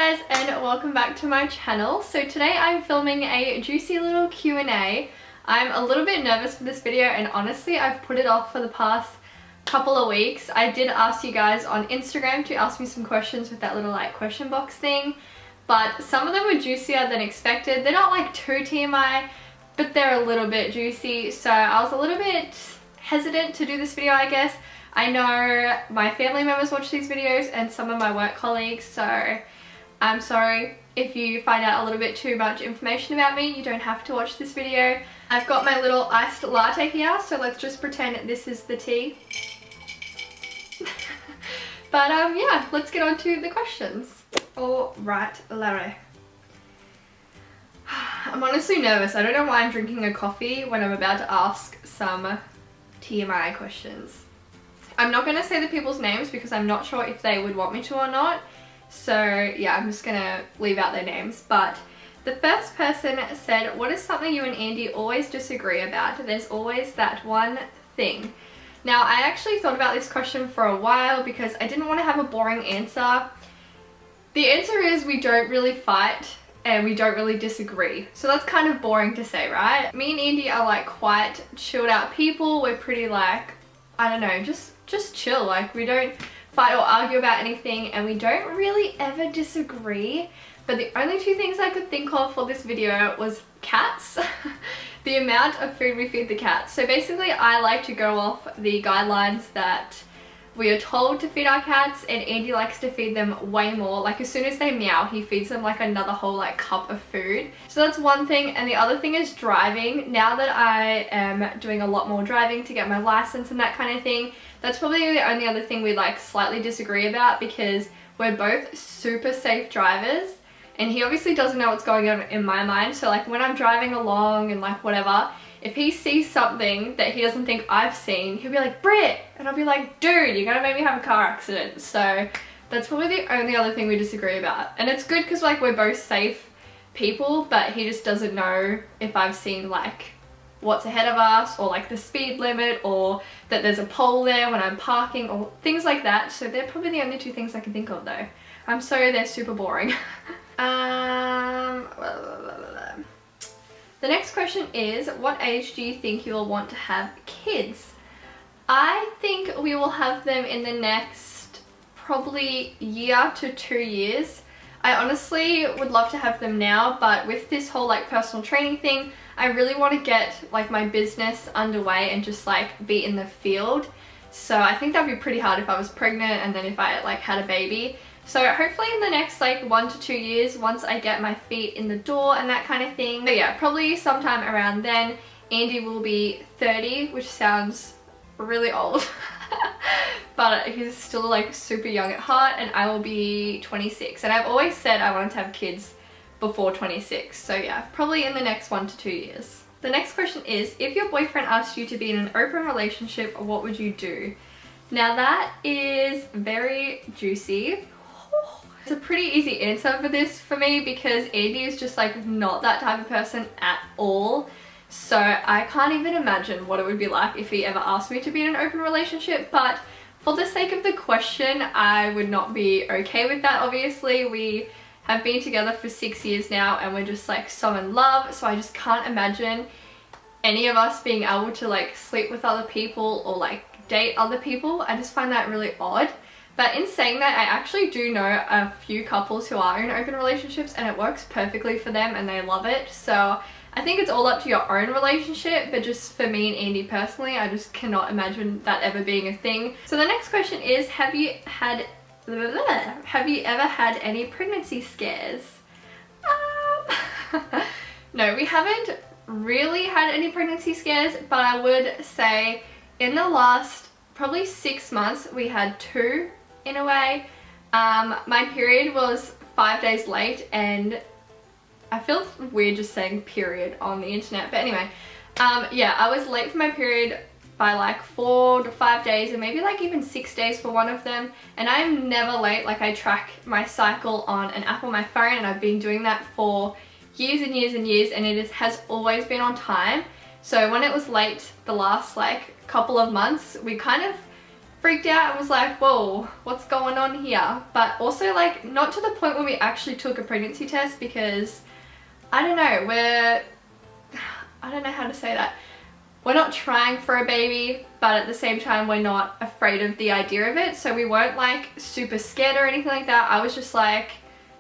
guys, and welcome back to my channel. So today I'm filming a juicy little Q&A. I'm a little bit nervous for this video, and honestly I've put it off for the past couple of weeks. I did ask you guys on Instagram to ask me some questions with that little like question box thing, but some of them were juicier than expected. They're not like too TMI, but they're a little bit juicy, so I was a little bit hesitant to do this video, I guess. I know my family members watch these videos and some of my work colleagues, so I'm sorry if you find out a little bit too much information about me. You don't have to watch this video. I've got my little iced latte here, so let's just pretend this is the tea. But yeah, let's get on to the questions. Alright, Larry. I'm honestly nervous. I don't know why I'm drinking a coffee when I'm about to ask some TMI questions. I'm not going to say the people's names because I'm not sure if they would want me to or not. So yeah, I'm just going to leave out their names. But the first person said, what is something you and Andy always disagree about? There's always that one thing. Now, I actually thought about this question for a while because I didn't want to have a boring answer. The answer is we don't really fight and we don't really disagree. So that's kind of boring to say, right? Me and Andy are like quite chilled out people. We're pretty like, I don't know, just chill. Like, we don't fight or argue about anything, and we don't really ever disagree. But the only two things I could think of for this video was cats. The amount of food we feed the cats. So basically I like to go off the guidelines that we are told to feed our cats, and Andy likes to feed them way more. Like, as soon as they meow, he feeds them like another whole like cup of food. So that's one thing. And the other thing is driving. Now that I am doing a lot more driving to get my license and that kind of thing, that's probably the only other thing we like slightly disagree about, because we're both super safe drivers and he obviously doesn't know what's going on in my mind. So like when I'm driving along and like whatever, if he sees something that he doesn't think I've seen, he'll be like, Britt, and I'll be like, dude, you're gonna make me have a car accident. So that's probably the only other thing we disagree about. And it's good because like we're both safe people, but he just doesn't know if I've seen like what's ahead of us, or like the speed limit, or that there's a pole there when I'm parking, or things like that. So they're probably the only two things I can think of though. I'm sorry, they're super boring. The next question is, what age do you think you will want to have kids? I think we will have them in the next probably year to 2 years. I honestly would love to have them now, but with this whole like personal training thing, I really want to get like my business underway and just like be in the field. So I think that'd be pretty hard if I was pregnant and then if I like had a baby. So hopefully in the next like 1 to 2 years, once I get my feet in the door and that kind of thing. But yeah, probably sometime around then. Andy will be 30, which sounds really old. But he's still like super young at heart, and I will be 26. And I've always said I wanted to have kids before 26. So yeah, probably in the next 1 to 2 years. The next question is, if your boyfriend asked you to be in an open relationship, what would you do? Now that is very juicy. It's a pretty easy answer for this for me because Andy is just like not that type of person at all. So I can't even imagine what it would be like if he ever asked me to be in an open relationship. But for the sake of the question, I would not be okay with that. Obviously, we have been together for 6 years now and we're just like so in love. So I just can't imagine any of us being able to like sleep with other people or like date other people. I just find that really odd. But in saying that, I actually do know a few couples who are in open relationships and it works perfectly for them and they love it. So I think it's all up to your own relationship, but just for me and Andy personally, I just cannot imagine that ever being a thing. So the next question is, have you ever had any pregnancy scares? No, we haven't really had any pregnancy scares, but I would say in the last probably 6 months, we had 2 in a way. My period was 5 days late, and I feel weird just saying period on the internet, but anyway, yeah, I was late for my period by like 4 to 5 days, and maybe like even 6 days for one of them. And I'm never late. Like, I track my cycle on an app on my phone, and I've been doing that for years and years and years, and it has always been on time. So when it was late the last like couple of months, we kind of freaked out and was like, whoa, what's going on here? But also like not to the point where we actually took a pregnancy test, because I don't know, I don't know how to say that. We're not trying for a baby, but at the same time we're not afraid of the idea of it. So we weren't like super scared or anything like that. I was just like,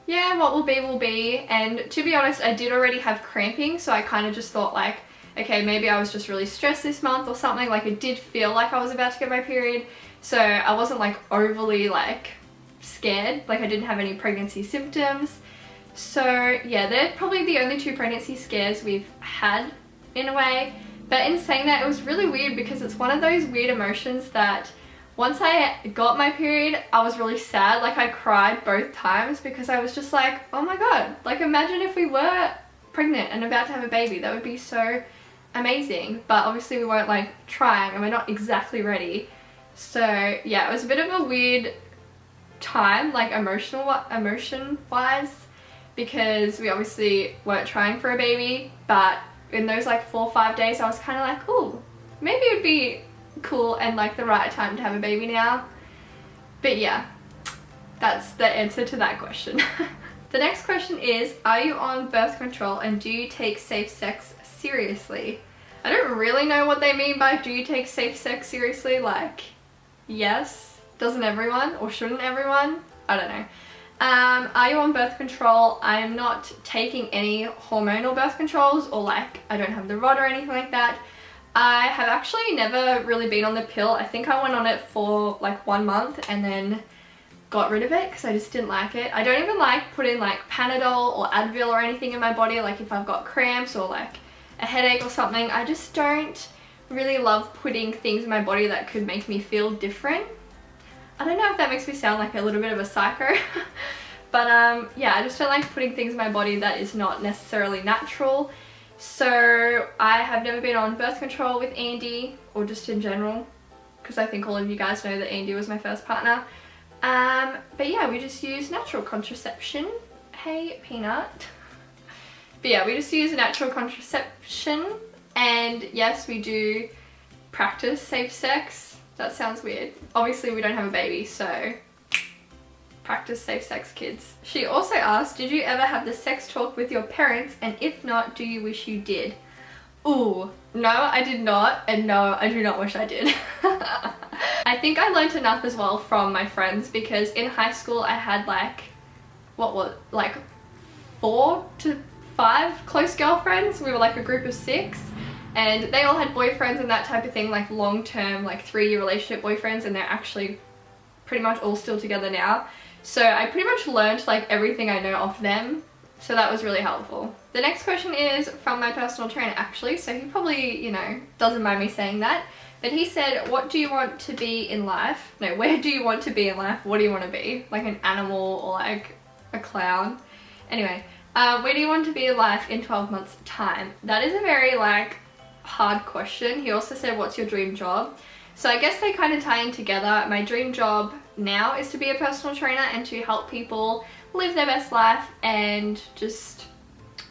yeah, what will be will be. And to be honest, I did already have cramping, so I kind of just thought like, okay, maybe I was just really stressed this month or something. Like it did feel like I was about to get my period, so I wasn't like overly like scared. Like I didn't have any pregnancy symptoms. So yeah, they're probably the only 2 pregnancy scares we've had in a way. But in saying that, it was really weird because it's one of those weird emotions that once I got my period, I was really sad. Like I cried both times because I was just like, oh my god, like imagine if we were pregnant and about to have a baby. That would be so amazing. But obviously we weren't like trying and we're not exactly ready. So yeah, it was a bit of a weird time, like emotion wise, because we obviously weren't trying for a baby, but in those like 4 or 5 days I was kind of like, ooh, maybe it'd be cool and like the right time to have a baby now. But yeah, that's the answer to that question. The next question is, are you on birth control and do you take safe sex seriously? I don't really know what they mean by do you take safe sex seriously. Like, yes, doesn't everyone, or shouldn't everyone? I don't know. Are you on birth control? I am not taking any hormonal birth controls, or like I don't have the rod or anything like that. I have actually never really been on the pill. I think I went on it for like 1 month and then got rid of it because I just didn't like it. I don't even like putting like Panadol or Advil or anything in my body, like if I've got cramps or like a headache or something. I just don't really love putting things in my body that could make me feel different. I don't know if that makes me sound like a little bit of a psycho. But yeah, I just don't like putting things in my body that is not necessarily natural. So I have never been on birth control with Andy, or just in general, because I think all of you guys know that Andy was my first partner. But yeah, we just use natural contraception. Hey, Peanut. But yeah, we just use natural contraception, and yes, we do practice safe sex. That sounds weird. Obviously we don't have a baby, so practice safe sex, kids. She also asked, did you ever have the sex talk with your parents, and if not, do you wish you did? Ooh, no, I did not, and no, I do not wish I did. I think I learned enough as well from my friends, because in high school I had like, like 4 to 5 close girlfriends. We were like a group of 6. And they all had boyfriends and that type of thing, like long-term, like 3-year relationship boyfriends, and they're actually pretty much all still together now. So I pretty much learned like everything I know of them. So that was really helpful. The next question is from my personal trainer actually, so he probably, you know, doesn't mind me saying that. But he said, what do you want to be in life? No, where do you want to be in life? What do you want to be? Like an animal or like a clown? Anyway, where do you want to be in life in 12 months time? That is a very like hard question. He also said, what's your dream job? So I guess they kind of tie in together. My dream job now is to be a personal trainer and to help people live their best life and just,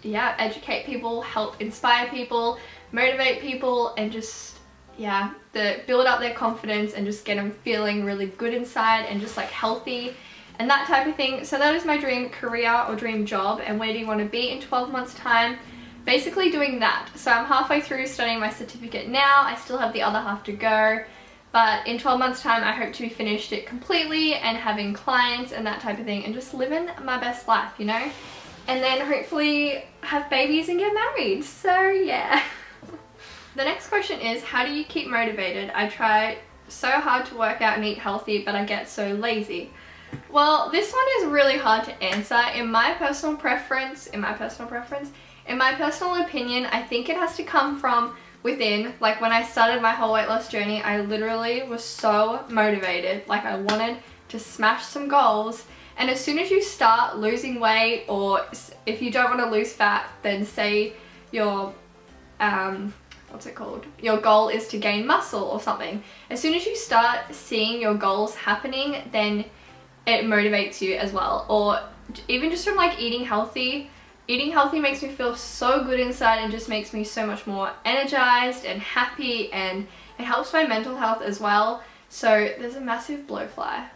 yeah, educate people, help inspire people, motivate people, and just, yeah, build up their confidence and just get them feeling really good inside and just like healthy and that type of thing. So that is my dream career or dream job. And where do you want to be in 12 months time? Basically doing that. So I'm halfway through studying my certificate now. I still have the other half to go, but in 12 months time I hope to be finished it completely and having clients and that type of thing and just living my best life, you know, and then hopefully have babies and get married. So yeah. The next question is, how do you keep motivated? I try so hard to work out and eat healthy, but I get so lazy. Well, this one is really hard to answer. In my personal opinion, I think it has to come from within. Like when I started my whole weight loss journey, I literally was so motivated. Like I wanted to smash some goals. And as soon as you start losing weight, or if you don't want to lose fat, then say your, what's it called? Your goal is to gain muscle or something. As soon as you start seeing your goals happening, then it motivates you as well. Or even just from like eating healthy. Eating healthy makes me feel so good inside and just makes me so much more energized and happy, and it helps my mental health as well. So there's a massive blowfly.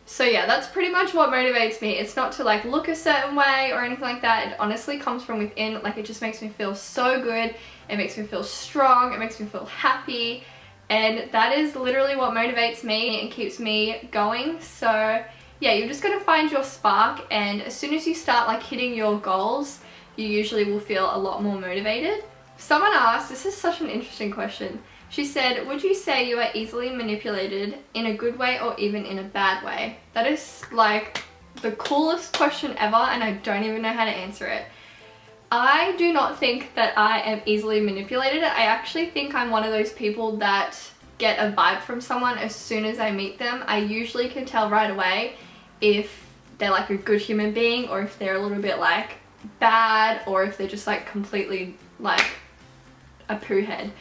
So yeah, that's pretty much what motivates me. It's not to like look a certain way or anything like that. It honestly comes from within. Like, it just makes me feel so good. It makes me feel strong. It makes me feel happy. And that is literally what motivates me and keeps me going. So yeah, you're just gonna find your spark, and as soon as you start like hitting your goals, you usually will feel a lot more motivated. Someone asked, this is such an interesting question. She said, would you say you are easily manipulated in a good way or even in a bad way? That is like the coolest question ever, and I don't even know how to answer it. I do not think that I am easily manipulated. I actually think I'm one of those people that get a vibe from someone as soon as I meet them. I usually can tell right away if they're like a good human being, or if they're a little bit like bad, or if they're just like completely like a poo head.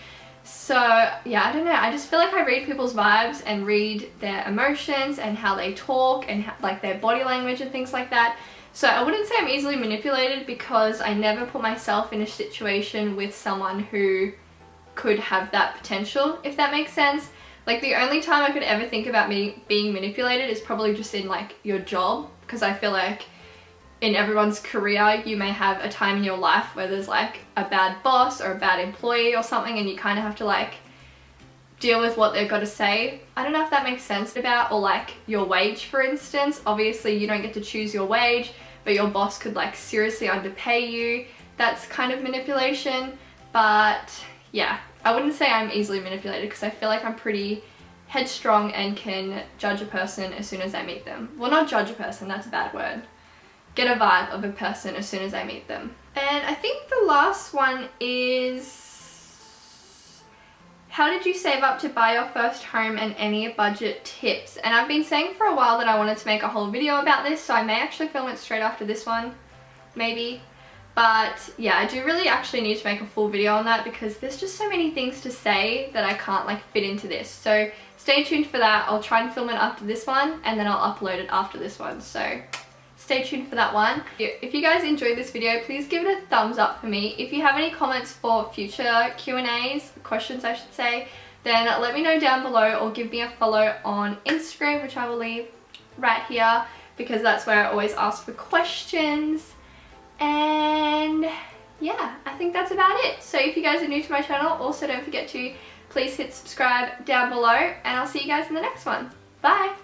So yeah, I don't know, I just feel like I read people's vibes and read their emotions and how they talk and like their body language and things like that. So I wouldn't say I'm easily manipulated, because I never put myself in a situation with someone who could have that potential, if that makes sense. Like, the only time I could ever think about me being manipulated is probably just in like your job, because I feel like in everyone's career you may have a time in your life where there's like a bad boss or a bad employee or something, and you kind of have to like deal with what they've got to say. I don't know if that makes sense. About, or like your wage, for instance. Obviously you don't get to choose your wage, but your boss could like seriously underpay you. That's kind of manipulation. But yeah, I wouldn't say I'm easily manipulated, because I feel like I'm pretty headstrong and can judge a person as soon as I meet them. Well, not judge a person, that's a bad word. Get a vibe of a person as soon as I meet them. And I think the last one is, how did you save up to buy your first home, and any budget tips? And I've been saying for a while that I wanted to make a whole video about this, so I may actually film it straight after this one, maybe. But yeah, I do really actually need to make a full video on that, because there's just so many things to say that I can't like fit into this. So stay tuned for that. I'll try and film it after this one, and then I'll upload it after this one. So stay tuned for that one. If you guys enjoyed this video, please give it a thumbs up for me. If you have any comments for future Q&As, questions I should say, then let me know down below, or give me a follow on Instagram, which I will leave right here, because that's where I always ask for questions. And yeah, I think that's about it. So if you guys are new to my channel, also don't forget to please hit subscribe down below, and I'll see you guys in the next one. Bye!